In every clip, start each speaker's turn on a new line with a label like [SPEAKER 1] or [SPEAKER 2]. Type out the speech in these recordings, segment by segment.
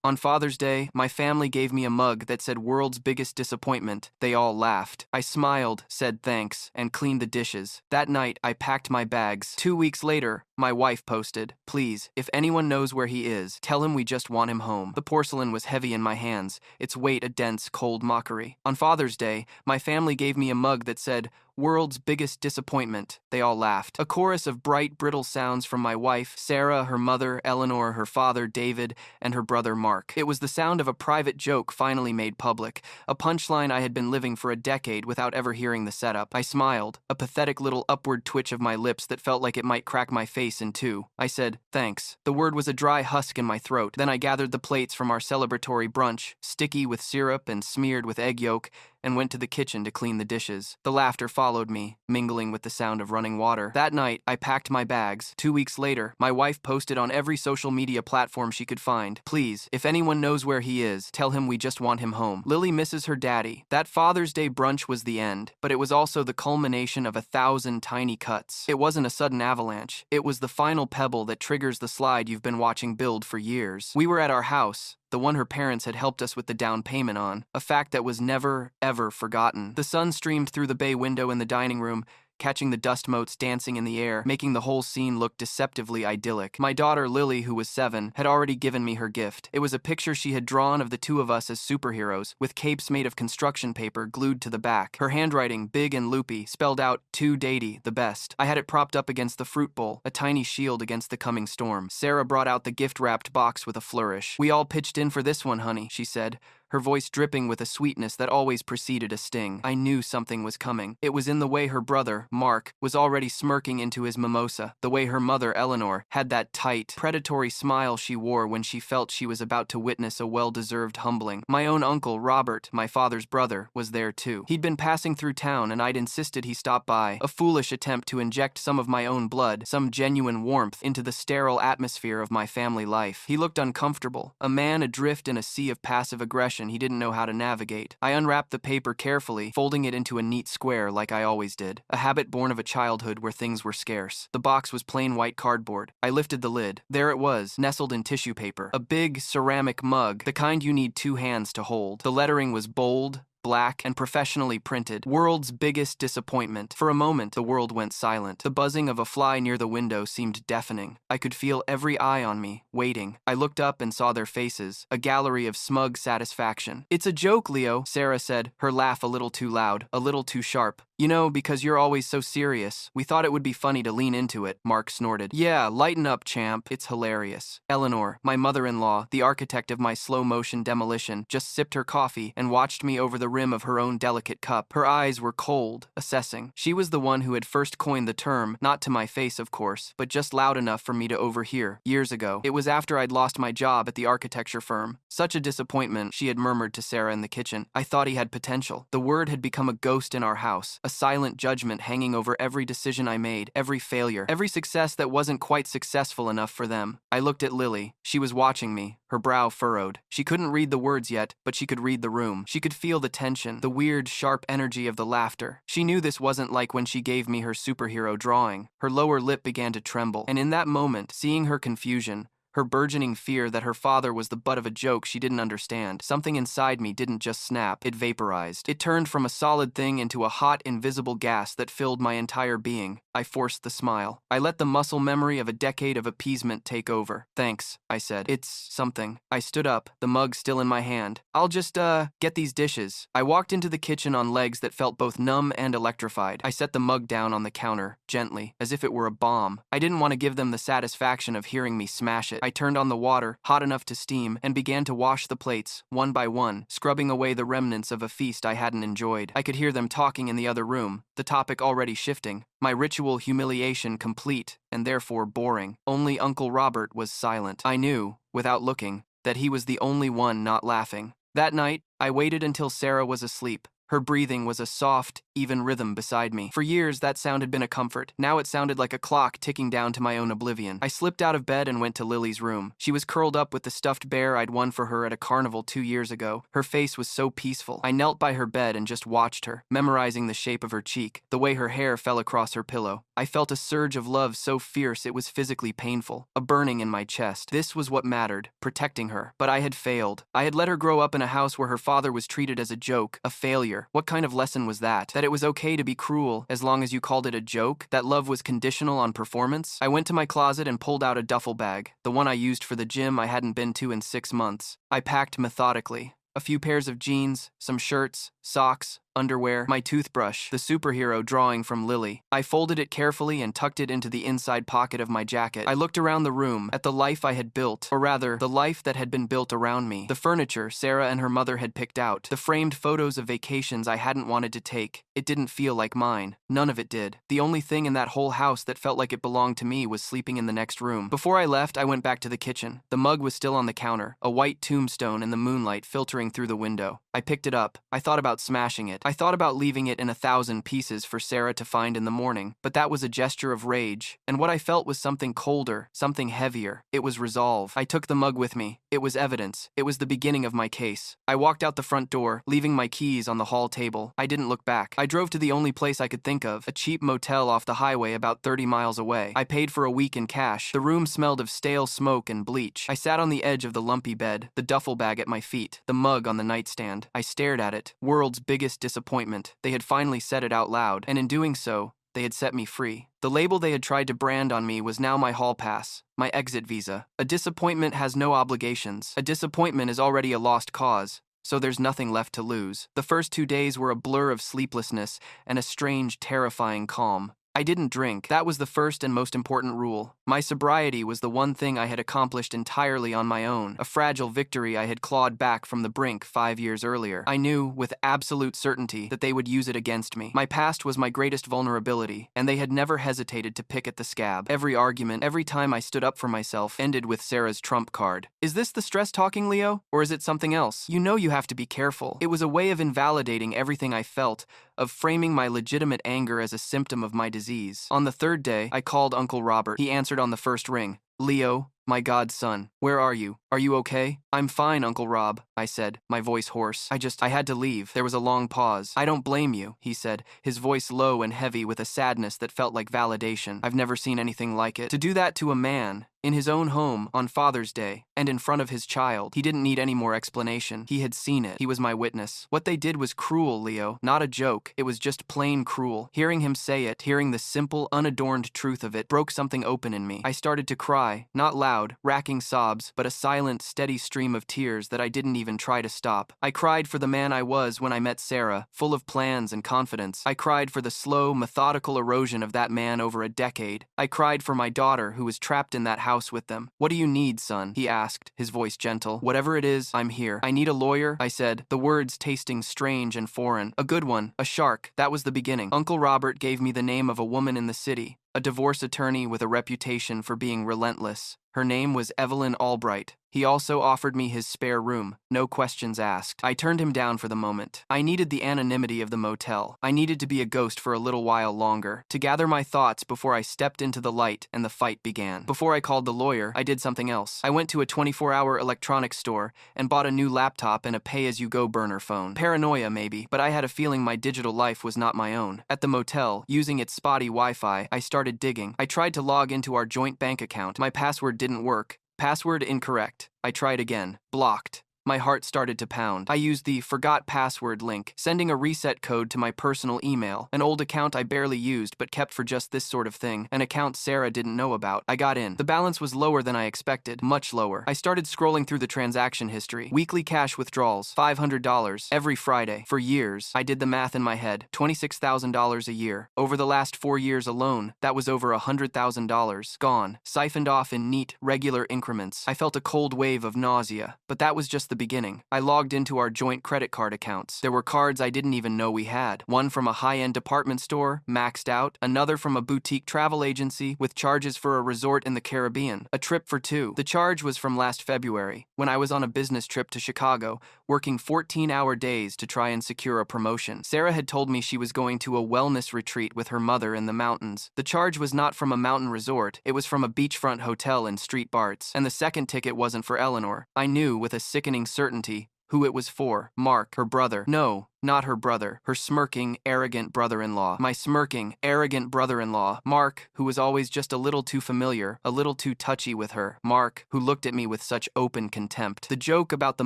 [SPEAKER 1] On Father's Day, my family gave me a mug that said "World's Biggest Disappointment." They all laughed. I smiled, said thanks, and cleaned the dishes. That night, I packed my bags. 2 weeks later, my wife posted, "Please, if anyone knows where he is, tell him we just want him home." The porcelain was heavy in my hands, its weight a dense, cold mockery. On Father's Day, my family gave me a mug that said, "World's Biggest Disappointment." They all laughed. A chorus of bright, brittle sounds from my wife, Sarah, her mother, Eleanor, her father, David, and her brother, Mark. It was the sound of a private joke finally made public, a punchline I had been living for a decade without ever hearing the setup. I smiled, a pathetic little upward twitch of my lips that felt like it might crack my face in two. I said, "Thanks." The word was a dry husk in my throat. Then I gathered the plates from our celebratory brunch, sticky with syrup and smeared with egg yolk, and went to the kitchen to clean the dishes. The laughter followed me, mingling with the sound of running water. That night, I packed my bags. 2 weeks later, my wife posted on every social media platform she could find, "Please, if anyone knows where he is, tell him we just want him home. Lily misses her daddy." That Father's Day brunch was the end, but it was also the culmination of 1,000 tiny cuts. It wasn't a sudden avalanche. It was the final pebble that triggers the slide you've been watching build for years. We were at our house, the one her parents had helped us with the down payment on, a fact that was never, ever forgotten. The sun streamed through the bay window in the dining room, catching the dust motes dancing in the air, making the whole scene look deceptively idyllic. My daughter, Lily, who was 7, had already given me her gift. It was a picture she had drawn of the two of us as superheroes, with capes made of construction paper glued to the back. Her handwriting, big and loopy, spelled out, "To Daddy, the best." I had it propped up against the fruit bowl, a tiny shield against the coming storm. Sarah brought out the gift-wrapped box with a flourish. "We all pitched in for this one, honey," she said, her voice dripping with a sweetness that always preceded a sting. I knew something was coming. It was in the way her brother, Mark, was already smirking into his mimosa, the way her mother, Eleanor, had that tight, predatory smile she wore when she felt she was about to witness a well-deserved humbling. My own uncle, Robert, my father's brother, was there too. He'd been passing through town and I'd insisted he stop by, a foolish attempt to inject some of my own blood, some genuine warmth, into the sterile atmosphere of my family life. He looked uncomfortable, a man adrift in a sea of passive aggression he didn't know how to navigate. I unwrapped the paper carefully, folding it into a neat square like I always did, a habit born of a childhood where things were scarce. The box was plain white cardboard. I lifted the lid. There it was, nestled in tissue paper. A big ceramic mug, the kind you need 2 hands to hold. The lettering was bold, black, and professionally printed. "World's Biggest Disappointment." For a moment, the world went silent. The buzzing of a fly near the window seemed deafening. I could feel every eye on me, waiting. I looked up and saw their faces, a gallery of smug satisfaction. "It's a joke, Leo," Sarah said, her laugh a little too loud, a little too sharp. "You know, because you're always so serious. We thought it would be funny to lean into it," Mark snorted. "Yeah, lighten up, champ. It's hilarious." Eleanor, my mother-in-law, the architect of my slow-motion demolition, just sipped her coffee and watched me over the rim of her own delicate cup. Her eyes were cold, assessing. She was the one who had first coined the term, not to my face, of course, but just loud enough for me to overhear, years ago. It was after I'd lost my job at the architecture firm. "Such a disappointment," she had murmured to Sarah in the kitchen. "I thought he had potential." The word had become a ghost in our house, a silent judgment hanging over every decision I made, every failure, every success that wasn't quite successful enough for them. I looked at Lily. She was watching me, her brow furrowed. She couldn't read the words yet, but she could read the room. She could feel the tension, the weird, sharp energy of the laughter. She knew this wasn't like when she gave me her superhero drawing. Her lower lip began to tremble, and in that moment, seeing her confusion, her burgeoning fear that her father was the butt of a joke she didn't understand, something inside me didn't just snap, it vaporized. It turned from a solid thing into a hot, invisible gas that filled my entire being. I forced the smile. I let the muscle memory of a decade of appeasement take over. "Thanks," I said. "It's something." I stood up, the mug still in my hand. "I'll just, get these dishes." I walked into the kitchen on legs that felt both numb and electrified. I set the mug down on the counter, gently, as if it were a bomb. I didn't want to give them the satisfaction of hearing me smash it. I turned on the water, hot enough to steam, and began to wash the plates, one by one, scrubbing away the remnants of a feast I hadn't enjoyed. I could hear them talking in the other room, the topic already shifting. My ritual humiliation complete, and therefore boring. Only Uncle Robert was silent. I knew, without looking, that he was the only one not laughing. That night, I waited until Sarah was asleep. Her breathing was a soft, even rhythm beside me. For years, that sound had been a comfort. Now it sounded like a clock ticking down to my own oblivion. I slipped out of bed and went to Lily's room. She was curled up with the stuffed bear I'd won for her at a carnival 2 years ago. Her face was so peaceful. I knelt by her bed and just watched her, memorizing the shape of her cheek, the way her hair fell across her pillow. I felt a surge of love so fierce it was physically painful, a burning in my chest. This was what mattered, protecting her. But I had failed. I had let her grow up in a house where her father was treated as a joke, a failure. What kind of lesson was that? That it was okay to be cruel as long as you called it a joke? That love was conditional on performance? I went to my closet and pulled out a duffel bag, the one I used for the gym I hadn't been to in 6 months. I packed methodically. A few pairs of jeans, some shirts, socks, underwear, my toothbrush, the superhero drawing from Lily. I folded it carefully and tucked it into the inside pocket of my jacket. I looked around the room at the life I had built, or rather, the life that had been built around me. The furniture Sarah and her mother had picked out, the framed photos of vacations I hadn't wanted to take. It didn't feel like mine. None of it did. The only thing in that whole house that felt like it belonged to me was sleeping in the next room. Before I left, I went back to the kitchen. The mug was still on the counter, a white tombstone in the moonlight filtering through the window. I picked it up. I thought about smashing it. I thought about leaving it in 1,000 pieces for Sarah to find in the morning, but that was a gesture of rage, and what I felt was something colder, something heavier. It was resolve. I took the mug with me. It was evidence. It was the beginning of my case. I walked out the front door, leaving my keys on the hall table. I didn't look back. I drove to the only place I could think of, a cheap motel off the highway about 30 miles away. I paid for a week in cash. The room smelled of stale smoke and bleach. I sat on the edge of the lumpy bed, the duffel bag at my feet, the mug on the nightstand. I stared at it. World's biggest disappointment. They had finally said it out loud, and in doing so, they had set me free. The label they had tried to brand on me was now my hall pass, my exit visa. A disappointment has no obligations. A disappointment is already a lost cause, so there's nothing left to lose. The first 2 days were a blur of sleeplessness and a strange, terrifying calm. I didn't drink. That was the first and most important rule. My sobriety was the one thing I had accomplished entirely on my own, a fragile victory I had clawed back from the brink 5 years earlier. I knew, with absolute certainty, that they would use it against me. My past was my greatest vulnerability, and they had never hesitated to pick at the scab. Every argument, every time I stood up for myself, ended with Sarah's trump card. Is this the stress talking, Leo? Or is it something else? You know you have to be careful. It was a way of invalidating everything I felt, of framing my legitimate anger as a symptom of my disease. On the third day, I called Uncle Robert. He answered on the first ring. Leo, my godson, where are you? Are you okay? I'm fine, Uncle Rob, I said, my voice hoarse. I had to leave. There was a long pause. I don't blame you, he said, his voice low and heavy with a sadness that felt like validation. I've never seen anything like it. To do that to a man, in his own home, on Father's Day, and in front of his child. He didn't need any more explanation. He had seen it. He was my witness. What they did was cruel, Leo. Not a joke. It was just plain cruel. Hearing him say it, hearing the simple, unadorned truth of it, broke something open in me. I started to cry, not loud, racking sobs, but a silent, steady stream of tears that I didn't even try to stop. I cried for the man I was when I met Sarah, full of plans and confidence. I cried for the slow, methodical erosion of that man over a decade. I cried for my daughter, who was trapped in that house with them. What do you need, son? He asked, his voice gentle. Whatever it is, I'm here. I need a lawyer, I said, the words tasting strange and foreign. A good one, a shark. That was the beginning. Uncle Robert gave me the name of a woman in the city, a divorce attorney with a reputation for being relentless. Her name was Evelyn Albright. He also offered me his spare room, no questions asked. I turned him down for the moment. I needed the anonymity of the motel. I needed to be a ghost for a little while longer, to gather my thoughts before I stepped into the light and the fight began. Before I called the lawyer, I did something else. I went to a 24-hour electronics store and bought a new laptop and a pay-as-you-go burner phone. Paranoia, maybe, but I had a feeling my digital life was not my own. At the motel, using its spotty Wi-Fi, I started digging. I tried to log into our joint bank account. My password didn't work. Password incorrect. I tried again. Blocked. My heart started to pound. I used the forgot password link, sending a reset code to my personal email, an old account I barely used but kept for just this sort of thing, an account Sarah didn't know about. I got in. The balance was lower than I expected, much lower. I started scrolling through the transaction history. Weekly cash withdrawals, $500 every Friday. For years, I did the math in my head, $26,000 a year. Over the last 4 years alone, that was over $100,000. Gone, siphoned off in neat, regular increments. I felt a cold wave of nausea, but that was just the the beginning. I logged into our joint credit card accounts. There were cards I didn't even know we had. One from a high-end department store, maxed out. Another from a boutique travel agency with charges for a resort in the Caribbean. A trip for two. The charge was from last February, when I was on a business trip to Chicago, working 14-hour days to try and secure a promotion. Sarah had told me she was going to a wellness retreat with her mother in the mountains. The charge was not from a mountain resort, it was from a beachfront hotel in Street Barts. And the second ticket wasn't for Eleanor. I knew with a sickening certainty who it was for. Mark, her brother. No, not her brother. Her smirking, arrogant brother-in-law. My smirking, arrogant brother-in-law. Mark, who was always just a little too familiar, a little too touchy with her. Mark, who looked at me with such open contempt. The joke about the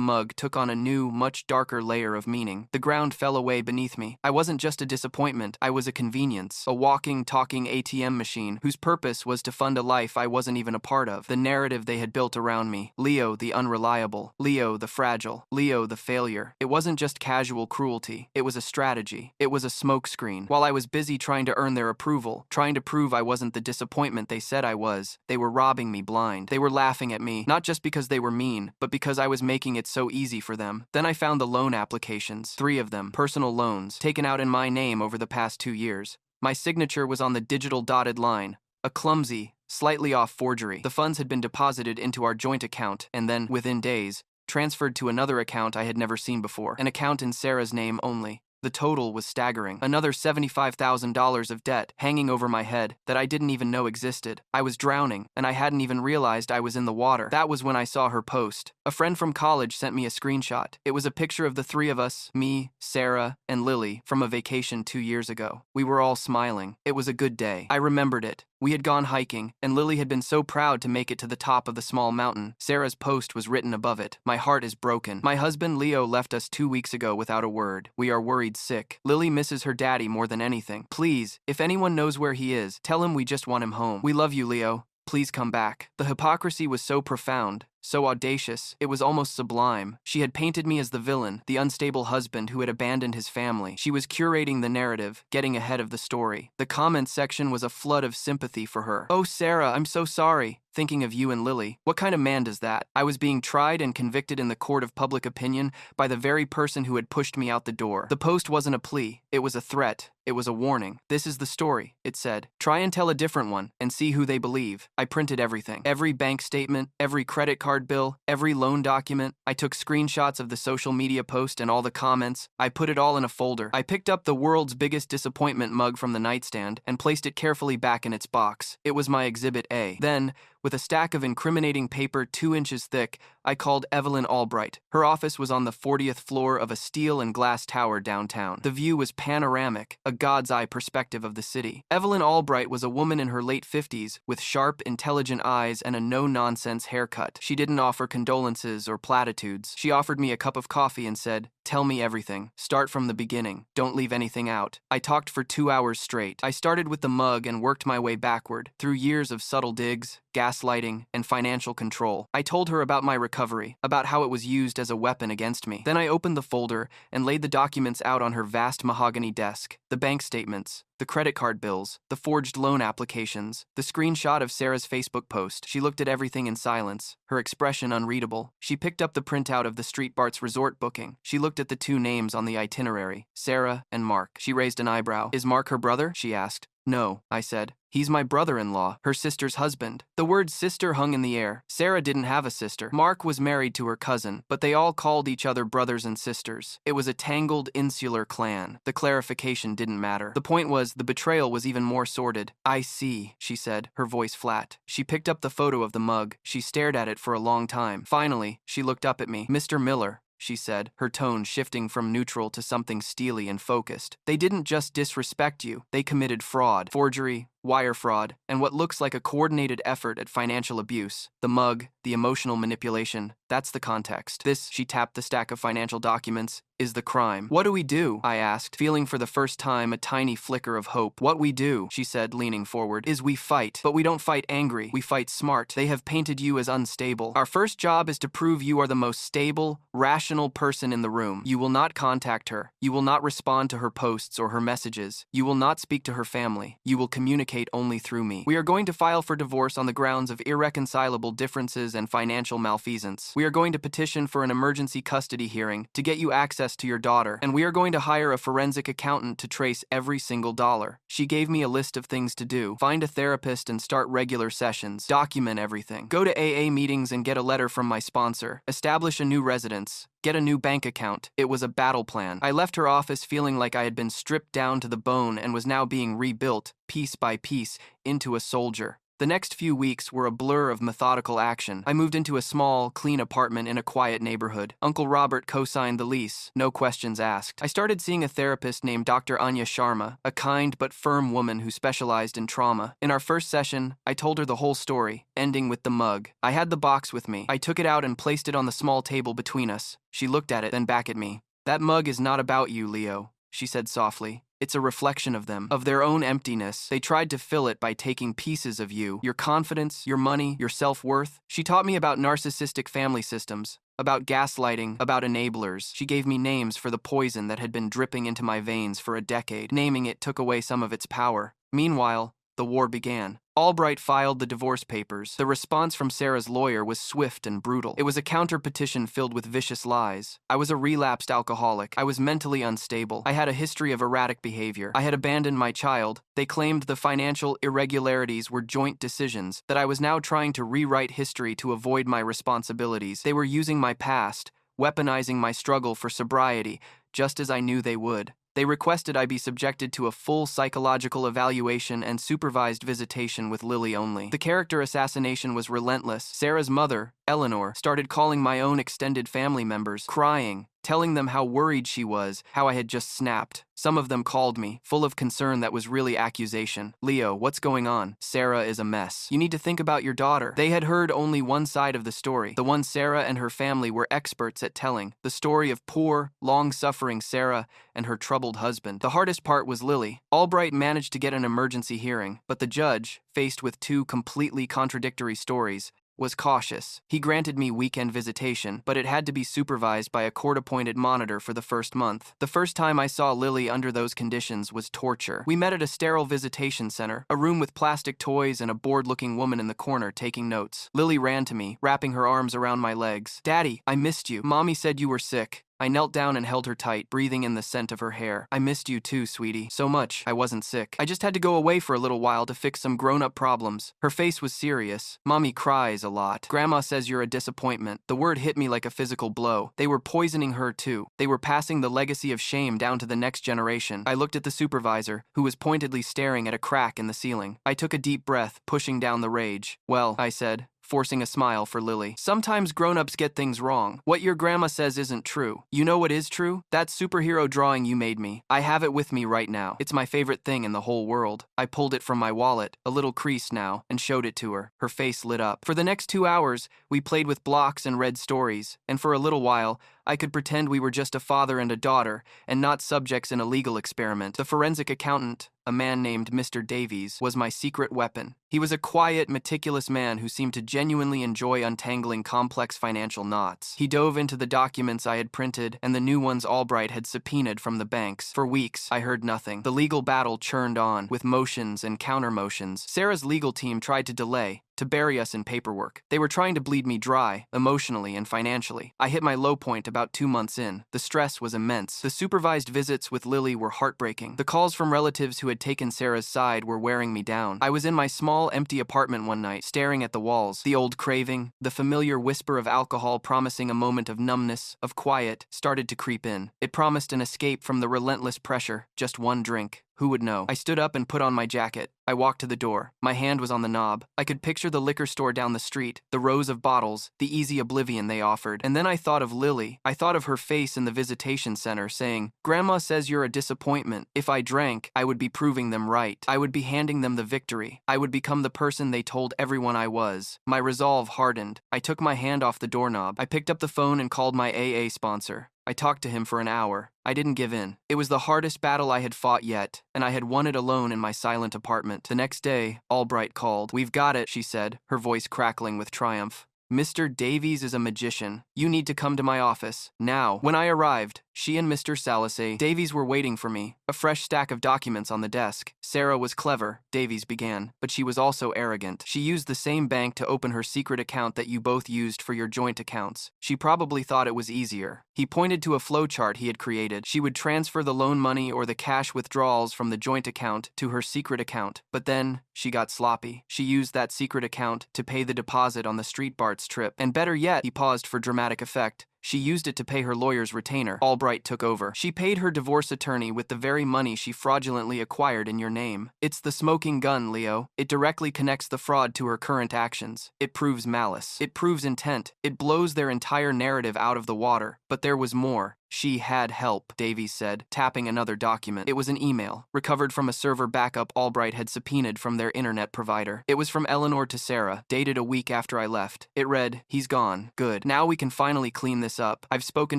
[SPEAKER 1] mug took on a new, much darker layer of meaning. The ground fell away beneath me. I wasn't just a disappointment, I was a convenience. A walking, talking ATM machine whose purpose was to fund a life I wasn't even a part of. The narrative they had built around me. Leo the unreliable. Leo the fragile. Leo the failure. It wasn't just casual cruelty. It was a strategy. It was a smokescreen. While I was busy trying to earn their approval, trying to prove I wasn't the disappointment they said I was, they were robbing me blind. They were laughing at me, not just because they were mean, but because I was making it so easy for them. Then I found the loan applications, 3 of them, personal loans, taken out in my name over the past 2 years. My signature was on the digital dotted line, a clumsy, slightly off forgery. The funds had been deposited into our joint account, and then, within days, transferred to another account I had never seen before, an account in Sarah's name only. The total was staggering. Another $75,000 of debt hanging over my head that I didn't even know existed. I was drowning, and I hadn't even realized I was in the water. That was when I saw her post. A friend from college sent me a screenshot. It was a picture of the 3 of us, me, Sarah, and Lily, from a vacation 2 years ago. We were all smiling. It was a good day. I remembered it. We had gone hiking, and Lily had been so proud to make it to the top of the small mountain. Sarah's post was written above it. My heart is broken. My husband Leo left us 2 weeks ago without a word. We are worried sick. Lily misses her daddy more than anything. Please, if anyone knows where he is, tell him we just want him home. We love you, Leo. Please come back. The hypocrisy was so profound, so audacious, it was almost sublime. She had painted me as the villain, the unstable husband who had abandoned his family. She was curating the narrative, getting ahead of the story. The comments section was a flood of sympathy for her. Oh, Sarah, I'm so sorry. Thinking of you and Lily. What kind of man does that? I was being tried and convicted in the court of public opinion by the very person who had pushed me out the door. The post wasn't a plea. It was a threat. It was a warning. This is the story, it said. Try and tell a different one and see who they believe. I printed everything. Every bank statement, every credit card bill, every loan document. I took screenshots of the social media post and all the comments. I put it all in a folder. I picked up the world's biggest disappointment mug from the nightstand and placed it carefully back in its box. It was my Exhibit A. Then, with a stack of incriminating paper 2 inches thick, I called Evelyn Albright. Her office was on the 40th floor of a steel and glass tower downtown. The view was panoramic, a god's eye perspective of the city. Evelyn Albright was a woman in her late 50s with sharp, intelligent eyes and a no-nonsense haircut. She didn't offer condolences or platitudes. She offered me a cup of coffee and said, "Tell me everything. Start from the beginning. Don't leave anything out." I talked for 2 hours straight. I started with the mug and worked my way backward, through years of subtle digs, gaslighting, and financial control. I told her about my recovery, about how it was used as a weapon against me. Then I opened the folder and laid the documents out on her vast mahogany desk. The bank statements, the credit card bills, the forged loan applications, the screenshot of Sarah's Facebook post. She looked at everything in silence, her expression unreadable. She picked up the printout of the Street Barts resort booking. She looked at the 2 names on the itinerary, Sarah and Mark. She raised an eyebrow. "Is Mark her brother?" she asked. "No," I said. "He's my brother-in-law, her sister's husband." The word sister hung in the air. Sarah didn't have a sister. Mark was married to her cousin, but they all called each other brothers and sisters. It was a tangled, insular clan. The clarification didn't matter. The point was, the betrayal was even more sordid. "I see," she said, her voice flat. She picked up the photo of the mug. She stared at it for a long time. Finally, she looked up at me. "Mr. Miller," she said, her tone shifting from neutral to something steely and focused. "They didn't just disrespect you. They committed fraud, forgery, wire fraud, and what looks like a coordinated effort at financial abuse. The mug, the emotional manipulation, that's the context. This," she tapped the stack of financial documents, "is the crime." "What do we do?" I asked, feeling for the first time a tiny flicker of hope. "What we do," she said, leaning forward, "is we fight. But we don't fight angry. We fight smart. They have painted you as unstable. Our first job is to prove you are the most stable, rational person in the room. You will not contact her. You will not respond to her posts or her messages. You will not speak to her family. You will communicate communicate only through me. We are going to file for divorce on the grounds of irreconcilable differences and financial malfeasance. We are going to petition for an emergency custody hearing to get you access to your daughter, and we are going to hire a forensic accountant to trace every single dollar. She gave me a list of things to do. Find a therapist and start regular sessions. Document everything. Go to AA meetings and get a letter from my sponsor. Establish a new residence. Get a new bank account. It was a battle plan. I left her office feeling like I had been stripped down to the bone and was now being rebuilt, piece by piece, into a soldier. The next few weeks were a blur of methodical action. I moved into a small, clean apartment in a quiet neighborhood. Uncle Robert co-signed the lease, no questions asked. I started seeing a therapist named Dr. Anya Sharma, a kind but firm woman who specialized in trauma. In our first session, I told her the whole story, ending with the mug. I had the box with me. I took it out and placed it on the small table between us. She looked at it, then back at me. "That mug is not about you, Leo," she said softly. "It's a reflection of them, of their own emptiness. They tried to fill it by taking pieces of you, your confidence, your money, your self-worth." She taught me about narcissistic family systems, about gaslighting, about enablers. She gave me names for the poison that had been dripping into my veins for a decade. Naming it took away some of its power. Meanwhile, the war began. Albright filed the divorce papers. The response from Sarah's lawyer was swift and brutal. It was a counter-petition filled with vicious lies. I was a relapsed alcoholic. I was mentally unstable. I had a history of erratic behavior. I had abandoned my child. They claimed the financial irregularities were joint decisions, that I was now trying to rewrite history to avoid my responsibilities. They were using my past, weaponizing my struggle for sobriety, just as I knew they would. They requested I be subjected to a full psychological evaluation and supervised visitation with Lily only. The character assassination was relentless. Sarah's mother, Eleanor, started calling my own extended family members, crying, telling them how worried she was, how I had just snapped. Some of them called me, full of concern that was really accusation. "Leo, what's going on? Sarah is a mess. You need to think about your daughter." They had heard only one side of the story, the one Sarah and her family were experts at telling, the story of poor, long-suffering Sarah and her troubled husband. The hardest part was Lily. Albright managed to get an emergency hearing, but the judge, faced with two completely contradictory stories, was cautious. He granted me weekend visitation, but it had to be supervised by a court-appointed monitor for the first month. The first time I saw Lily under those conditions was torture. We met at a sterile visitation center, a room with plastic toys and a bored-looking woman in the corner taking notes. Lily ran to me, wrapping her arms around my legs. "Daddy, I missed you. Mommy said you were sick." I knelt down and held her tight, breathing in the scent of her hair. "I missed you too, sweetie. So much. I wasn't sick. I just had to go away for a little while to fix some grown-up problems." Her face was serious. "Mommy cries a lot. Grandma says you're a disappointment." The word hit me like a physical blow. They were poisoning her too. They were passing the legacy of shame down to the next generation. I looked at the supervisor, who was pointedly staring at a crack in the ceiling. I took a deep breath, pushing down the rage. "Well," I said, forcing a smile for Lily, "sometimes grown-ups get things wrong. What your grandma says isn't true. You know what is true? That superhero drawing you made me. I have it with me right now. It's my favorite thing in the whole world." I pulled it from my wallet, a little creased now, and showed it to her. Her face lit up. For the next 2 hours, we played with blocks and read stories, and for a little while, I could pretend we were just a father and a daughter, and not subjects in a legal experiment. The forensic accountant, a man named Mr. Davies, was my secret weapon. He was a quiet, meticulous man who seemed to genuinely enjoy untangling complex financial knots. He dove into the documents I had printed and the new ones Albright had subpoenaed from the banks. For weeks, I heard nothing. The legal battle churned on, with motions and counter-motions. Sarah's legal team tried to delay, to bury us in paperwork. They were trying to bleed me dry, emotionally and financially. I hit my low point about 2 months in. The stress was immense. The supervised visits with Lily were heartbreaking. The calls from relatives who had taken Sarah's side were wearing me down. I was in my small, empty apartment one night, staring at the walls. The old craving, the familiar whisper of alcohol promising a moment of numbness, of quiet, started to creep in. It promised an escape from the relentless pressure, just one drink. Who would know? I stood up and put on my jacket. I walked to the door. My hand was on the knob. I could picture the liquor store down the street, the rows of bottles, the easy oblivion they offered. And then I thought of Lily. I thought of her face in the visitation center saying, "Grandma says you're a disappointment." If I drank, I would be proving them right. I would be handing them the victory. I would become the person they told everyone I was. My resolve hardened. I took my hand off the doorknob. I picked up the phone and called my AA sponsor. I talked to him for an hour. I didn't give in. It was the hardest battle I had fought yet, and I had won it alone in my silent apartment. The next day, Albright called. "We've got it," she said, her voice crackling with triumph. "Mr. Davies is a magician. You need to come to my office. Now." When I arrived, She and Mr. Salasay Davies were waiting for me, a fresh stack of documents on the desk. Sarah was clever, Davies began, but she was also arrogant. She used the same bank to open her secret account that you both used for your joint accounts. She probably thought it was easier. He pointed to a flowchart he had created. She would transfer the loan money or the cash withdrawals from the joint account to her secret account, but then she got sloppy. She used that secret account to pay the deposit on the Street Bart's trip. And better yet, he paused for dramatic effect, she used it to pay her lawyer's retainer. Albright took over. She paid her divorce attorney with the very money she fraudulently acquired in your name. It's the smoking gun, Leo. It directly connects the fraud to her current actions. It proves malice. It proves intent. It blows their entire narrative out of the water. But there was more. She had help, Davies said, tapping another document. It was an email, recovered from a server backup Albright had subpoenaed from their internet provider. It was from Eleanor to Sarah, dated a week after I left. It read, "He's gone. Good. Now we can finally clean this up. I've spoken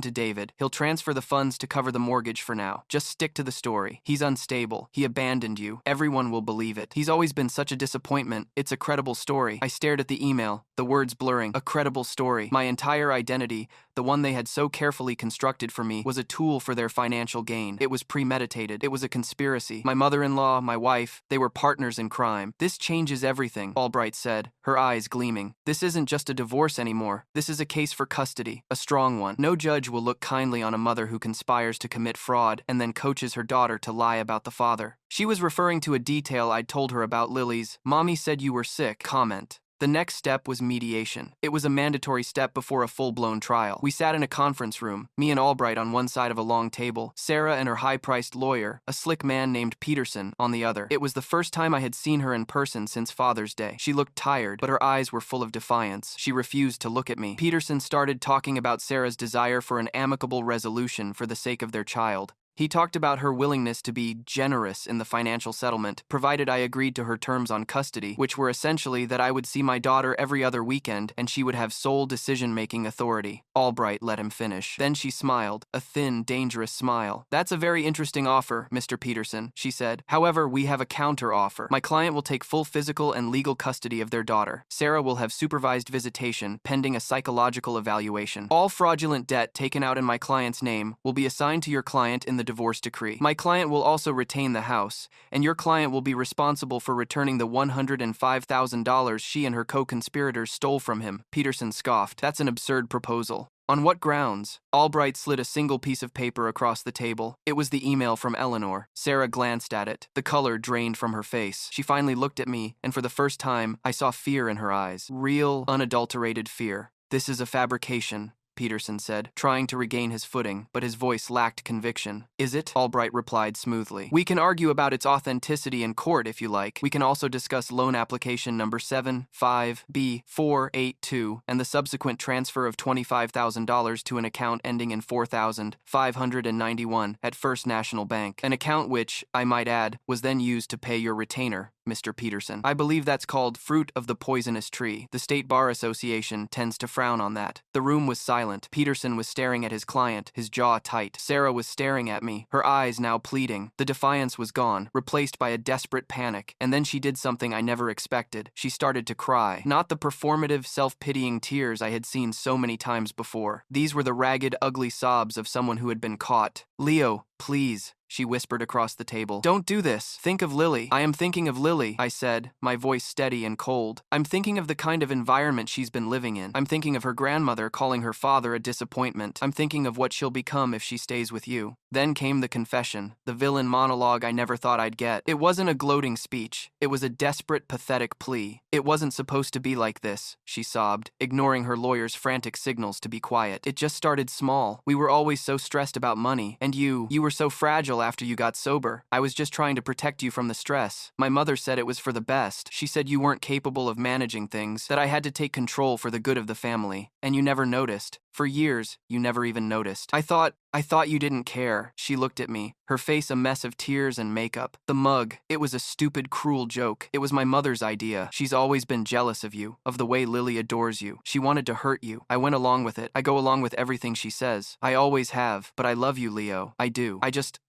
[SPEAKER 1] to David. He'll transfer the funds to cover the mortgage for now. Just stick to the story. He's unstable. He abandoned you. Everyone will believe it. He's always been such a disappointment. It's a credible story." I stared at the email, the words blurring. A credible story. My entire identity, the one they had so carefully constructed for me, was a tool for their financial gain. It was premeditated. It was a conspiracy. My mother-in-law, my wife, they were partners in crime. "This changes everything," Albright said, her eyes gleaming. "This isn't just a divorce anymore. This is a case for custody, a strong one. No judge will look kindly on a mother who conspires to commit fraud and then coaches her daughter to lie about the father." She was referring to a detail I'd told her about Lily's "Mommy said you were sick" comment. The next step was mediation. It was a mandatory step before a full-blown trial. We sat in a conference room, me and Albright on one side of a long table, Sarah and her high-priced lawyer, a slick man named Peterson, on the other. It was the first time I had seen her in person since Father's Day. She looked tired, but her eyes were full of defiance. She refused to look at me. Peterson started talking about Sarah's desire for an amicable resolution for the sake of their child. He talked about her willingness to be generous in the financial settlement, provided I agreed to her terms on custody, which were essentially that I would see my daughter every other weekend and she would have sole decision-making authority. Albright let him finish. Then she smiled, a thin, dangerous smile. "That's a very interesting offer, Mr. Peterson," she said. "However, we have a counter-offer. My client will take full physical and legal custody of their daughter. Sarah will have supervised visitation, pending a psychological evaluation. All fraudulent debt taken out in my client's name will be assigned to your client in the divorce decree. My client will also retain the house, and your client will be responsible for returning the $105,000 she and her co-conspirators stole from him." Peterson scoffed. "That's an absurd proposal." "On what grounds?" Albright slid a single piece of paper across the table. It was the email from Eleanor. Sarah glanced at it. The color drained from her face. She finally looked at me, and for the first time, I saw fear in her eyes. Real, unadulterated fear. "This is a fabrication," Peterson said, trying to regain his footing, but his voice lacked conviction. "Is it?" Albright replied smoothly. "We can argue about its authenticity in court if you like. We can also discuss loan application number 75B482 and the subsequent transfer of $25,000 to an account ending in 4,591 at First National Bank, an account which, I might add, was then used to pay your retainer, Mr. Peterson. I believe that's called fruit of the poisonous tree. The State Bar Association tends to frown on that." The room was silent. Peterson was staring at his client, his jaw tight. Sarah was staring at me, her eyes now pleading. The defiance was gone, replaced by a desperate panic, and then she did something I never expected. She started to cry. Not the performative, self-pitying tears I had seen so many times before. These were the ragged, ugly sobs of someone who had been caught. "Leo, please," she whispered across the table. "Don't do this. Think of Lily." "I am thinking of Lily," I said, my voice steady and cold. "I'm thinking of the kind of environment she's been living in. I'm thinking of her grandmother calling her father a disappointment. I'm thinking of what she'll become if she stays with you." Then came the confession, the villain monologue I never thought I'd get. It wasn't a gloating speech. It was a desperate, pathetic plea. "It wasn't supposed to be like this," she sobbed, ignoring her lawyer's frantic signals to be quiet. "It just started small. We were always so stressed about money, and you were so fragile after you got sober. I was just trying to protect you from the stress. My mother said it was for the best. She said you weren't capable of managing things, that I had to take control for the good of the family, and you never noticed. For years, you never even noticed. I thought you didn't care." She looked at me, her face a mess of tears and makeup. "The mug, it was a stupid, cruel joke. It was my mother's idea. She's always been jealous of you, of the way Lily adores you. She wanted to hurt you. I went along with it. I go along with everything she says. I always have. But I love you, Leo. I do.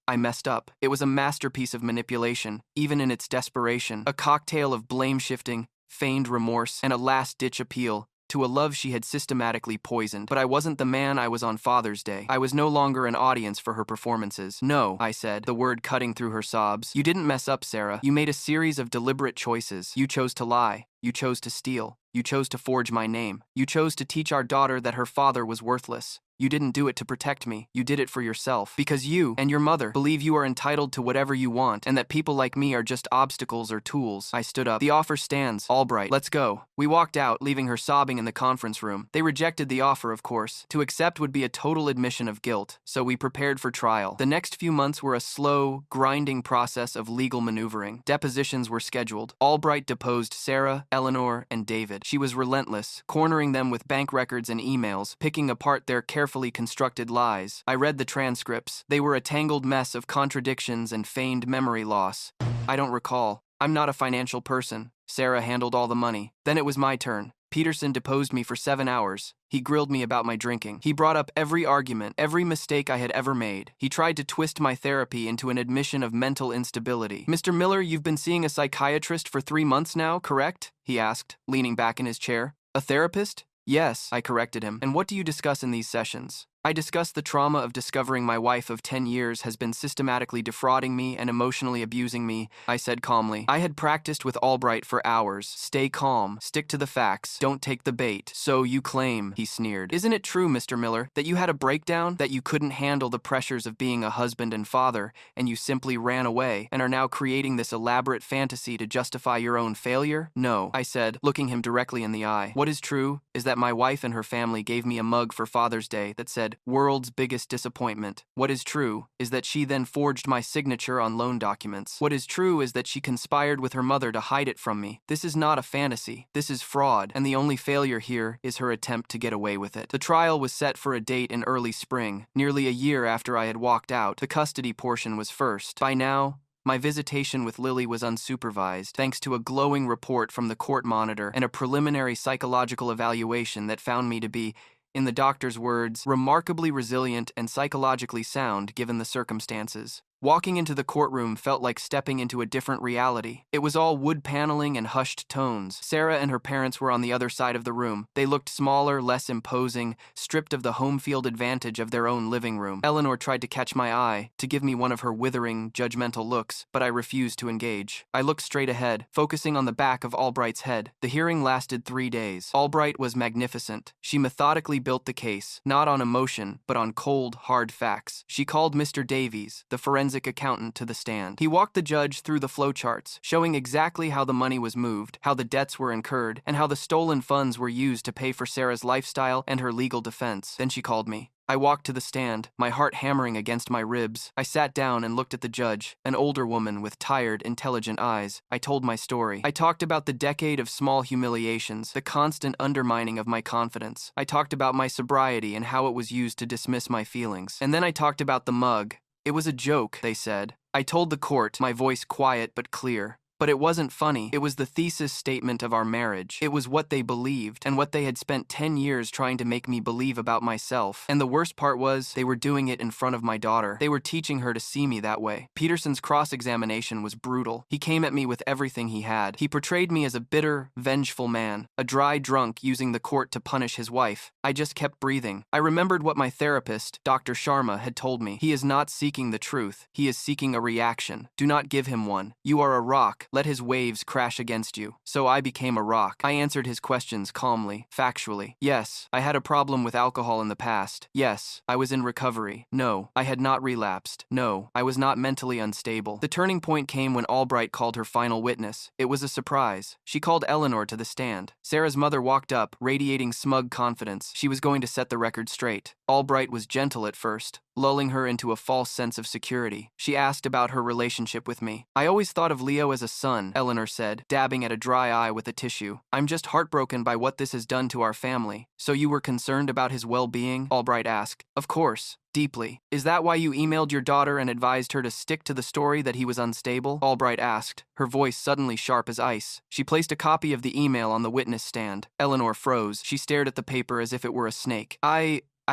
[SPEAKER 1] I messed up. It was a masterpiece of manipulation, even in its desperation. A cocktail of blame-shifting, feigned remorse, and a last-ditch appeal. to a love she had systematically poisoned. But I wasn't the man I was on Father's Day. I was no longer an audience for her performances. No, I said, the word cutting through her sobs. You didn't mess up, Sarah. You made a series of deliberate choices. You chose to lie. You chose to steal. You chose to forge my name. You chose to teach our daughter that her father was worthless. You didn't do it to protect me. You did it for yourself. Because you and your mother believe you are entitled to whatever you want and that people like me are just obstacles or tools. I stood up. The offer stands. Albright, let's go. We walked out, leaving her sobbing in the conference room. They rejected the offer, of course. To accept would be a total admission of guilt, so we prepared for trial. The next few months were a slow, grinding process of legal maneuvering. Depositions were scheduled. Albright deposed Sarah, Eleanor, and David. She was relentless, cornering them with bank records and emails, picking apart their carefully constructed lies. I read the transcripts. They were a tangled mess of contradictions and feigned memory loss. I don't recall. I'm not a financial person. Sarah handled all the money. Then it was my turn. Peterson deposed me for 7 hours. He grilled me about my drinking. He brought up every argument, every mistake I had ever made. He tried to twist my therapy into an admission of mental instability. Mr. Miller, you've been seeing a psychiatrist for 3 months now, correct? He asked, leaning back in his chair. A therapist? Yes, I corrected him. And what do you discuss in these sessions? I discussed the trauma of discovering my wife of 10 years has been systematically defrauding me and emotionally abusing me, I said calmly. I had practiced with Albright for hours. Stay calm, stick to the facts, don't take the bait. So you claim, he sneered. Isn't it true, Mr. Miller, that you had a breakdown, that you couldn't handle the pressures of being a husband and father, and you simply ran away, and are now creating this elaborate fantasy to justify your own failure? No, I said, looking him directly in the eye. What is true is that my wife and her family gave me a mug for Father's Day that said, "World's biggest disappointment." What is true is that she then forged my signature on loan documents. What is true is that she conspired with her mother to hide it from me. This is not a fantasy. This is fraud, and the only failure here is her attempt to get away with it. The trial was set for a date in early spring. Nearly a year after I had walked out, the custody portion was first. By now, my visitation with Lily was unsupervised, thanks to a glowing report from the court monitor and a preliminary psychological evaluation that found me to be, in the doctor's words, remarkably resilient and psychologically sound given the circumstances. Walking into the courtroom felt like stepping into a different reality. It was all wood paneling and hushed tones. Sarah and her parents were on the other side of the room. They looked smaller, less imposing, stripped of the home field advantage of their own living room. Eleanor tried to catch my eye, to give me one of her withering, judgmental looks, but I refused to engage. I looked straight ahead, focusing on the back of Albright's head. The hearing lasted 3 days. Albright was magnificent. She methodically built the case, not on emotion, but on cold, hard facts. She called Mr. Davies, the forensic accountant, to the stand. He walked the judge through the flowcharts, showing exactly how the money was moved, how the debts were incurred, and how the stolen funds were used to pay for Sarah's lifestyle and her legal defense. Then she called me. I walked to the stand, my heart hammering against my ribs. I sat down and looked at the judge, an older woman with tired, intelligent eyes. I told my story. I talked about the decade of small humiliations, the constant undermining of my confidence. I talked about my sobriety and how it was used to dismiss my feelings. And then I talked about the mug. It was a joke, they said. I told the court, my voice quiet but clear. But it wasn't funny. It was the thesis statement of our marriage. It was what they believed, and what they had spent 10 years trying to make me believe about myself. And the worst part was, they were doing it in front of my daughter. They were teaching her to see me that way. Peterson's cross-examination was brutal. He came at me with everything he had. He portrayed me as a bitter, vengeful man, a dry drunk using the court to punish his wife. I just kept breathing. I remembered what my therapist, Dr. Sharma, had told me. He is not seeking the truth. He is seeking a reaction. Do not give him one. You are a rock. Let his waves crash against you. So I became a rock. I answered his questions calmly, factually. Yes, I had a problem with alcohol in the past. Yes, I was in recovery. No, I had not relapsed. No, I was not mentally unstable. The turning point came when Albright called her final witness. It was a surprise. She called Eleanor to the stand. Sarah's mother walked up, radiating smug confidence. She was going to set the record straight. Albright was gentle at first, lulling her into a false sense of security. She asked about her relationship with me. I always thought of Leo as a son, Eleanor said, dabbing at a dry eye with a tissue. I'm just heartbroken by what this has done to our family. So you were concerned about his well-being? Albright asked. Of course. Deeply. Is that why you emailed your daughter and advised her to stick to the story that he was unstable? Albright asked, her voice suddenly sharp as ice. She placed a copy of the email on the witness stand. Eleanor froze. She stared at the paper as if it were a snake.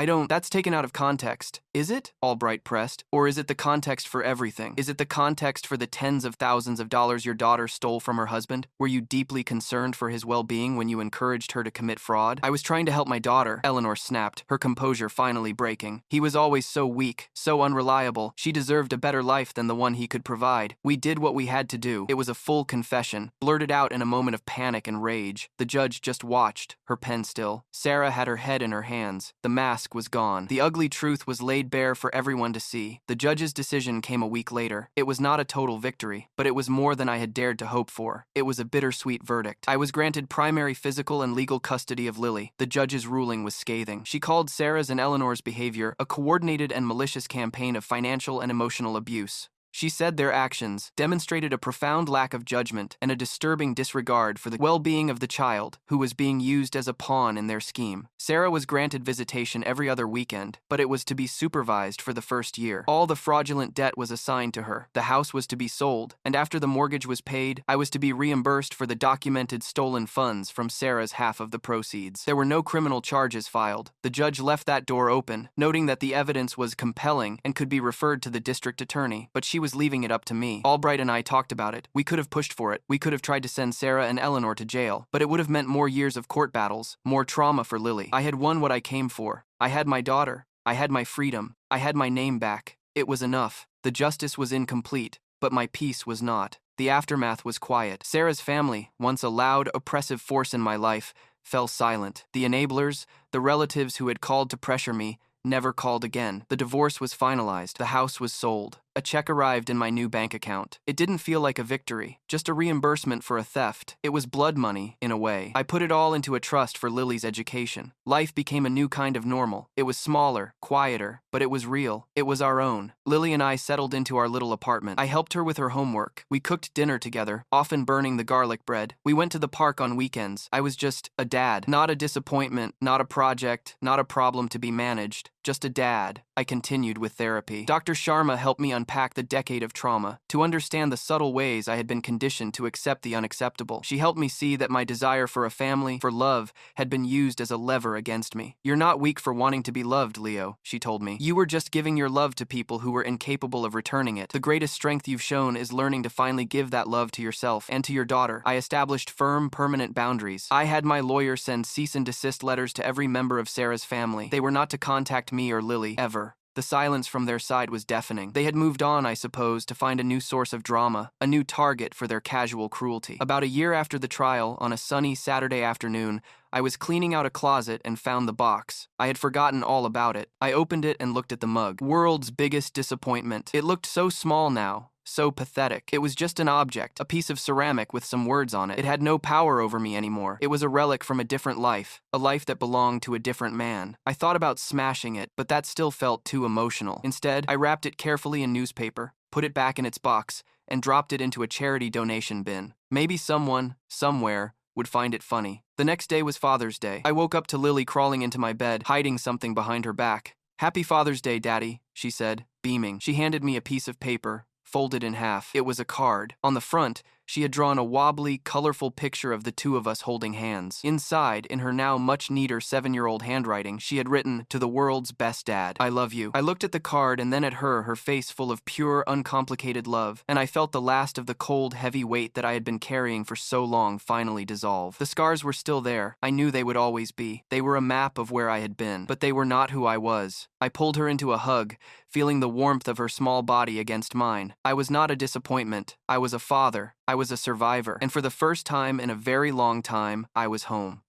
[SPEAKER 1] That's taken out of context. Is it? Albright pressed. Or is it the context for everything? Is it the context for the tens of thousands of dollars your daughter stole from her husband? Were you deeply concerned for his well-being when you encouraged her to commit fraud? I was trying to help my daughter, Eleanor snapped, her composure finally breaking. He was always so weak, so unreliable. She deserved a better life than the one he could provide. We did what we had to do. It was a full confession, blurted out in a moment of panic and rage. The judge just watched, her pen still. Sarah had her head in her hands. The mask was gone. The ugly truth was laid bare for everyone to see. The judge's decision came a week later. It was not a total victory, but it was more than I had dared to hope for. It was a bittersweet verdict. I was granted primary physical and legal custody of Lily. The judge's ruling was scathing. She called Sarah's and Eleanor's behavior a coordinated and malicious campaign of financial and emotional abuse. She said their actions demonstrated a profound lack of judgment and a disturbing disregard for the well-being of the child, who was being used as a pawn in their scheme. Sarah was granted visitation every other weekend, but it was to be supervised for the first year. All the fraudulent debt was assigned to her. The house was to be sold, and after the mortgage was paid, I was to be reimbursed for the documented stolen funds from Sarah's half of the proceeds. There were no criminal charges filed. The judge left that door open, noting that the evidence was compelling and could be referred to the district attorney, but she was leaving it up to me. Albright and I talked about it. We could have pushed for it. We could have tried to send Sarah and Eleanor to jail, but it would have meant more years of court battles, more trauma for Lily. I had won what I came for. I had my daughter. I had my freedom. I had my name back. It was enough. The justice was incomplete, but my peace was not. The aftermath was quiet. Sarah's family, once a loud, oppressive force in my life, fell silent. The enablers, the relatives who had called to pressure me, never called again. The divorce was finalized. The house was sold. A check arrived in my new bank account. It didn't feel like a victory, just a reimbursement for a theft. It was blood money, in a way. I put it all into a trust for Lily's education. Life became a new kind of normal. It was smaller, quieter, but it was real. It was our own. Lily and I settled into our little apartment. I helped her with her homework. We cooked dinner together, often burning the garlic bread. We went to the park on weekends. I was just a dad. Not a disappointment, not a project, not a problem to be managed. Just a dad. I continued with therapy. Dr. Sharma helped me unpack the decade of trauma, to understand the subtle ways I had been conditioned to accept the unacceptable. She helped me see that my desire for a family, for love, had been used as a lever against me. You're not weak for wanting to be loved, Leo, she told me. You were just giving your love to people who were incapable of returning it. The greatest strength you've shown is learning to finally give that love to yourself and to your daughter. I established firm, permanent boundaries. I had my lawyer send cease and desist letters to every member of Sarah's family. They were not to contact me or Lily, ever. The silence from their side was deafening. They had moved on, I suppose, to find a new source of drama, a new target for their casual cruelty. About a year after the trial, on a sunny Saturday afternoon, I was cleaning out a closet and found the box. I had forgotten all about it. I opened it and looked at the mug. World's biggest disappointment. It looked so small now. So pathetic. It was just an object, a piece of ceramic with some words on it. It had no power over me anymore. It was a relic from a different life, a life that belonged to a different man. I thought about smashing it, but that still felt too emotional. Instead, I wrapped it carefully in newspaper, put it back in its box, and dropped it into a charity donation bin. Maybe someone, somewhere, would find it funny. The next day was Father's Day. I woke up to Lily crawling into my bed, hiding something behind her back. "Happy Father's Day, Daddy," she said, beaming. She handed me a piece of paper, folded in half. It was a card. On the front, she had drawn a wobbly, colorful picture of the two of us holding hands. Inside, in her now much neater 7-year-old handwriting, she had written, "To the world's best dad, I love you." I looked at the card and then at her, her face full of pure, uncomplicated love, and I felt the last of the cold, heavy weight that I had been carrying for so long finally dissolve. The scars were still there. I knew they would always be. They were a map of where I had been, but they were not who I was. I pulled her into a hug, feeling the warmth of her small body against mine. I was not a disappointment. I was a father. I was a survivor. And for the first time in a very long time, I was home.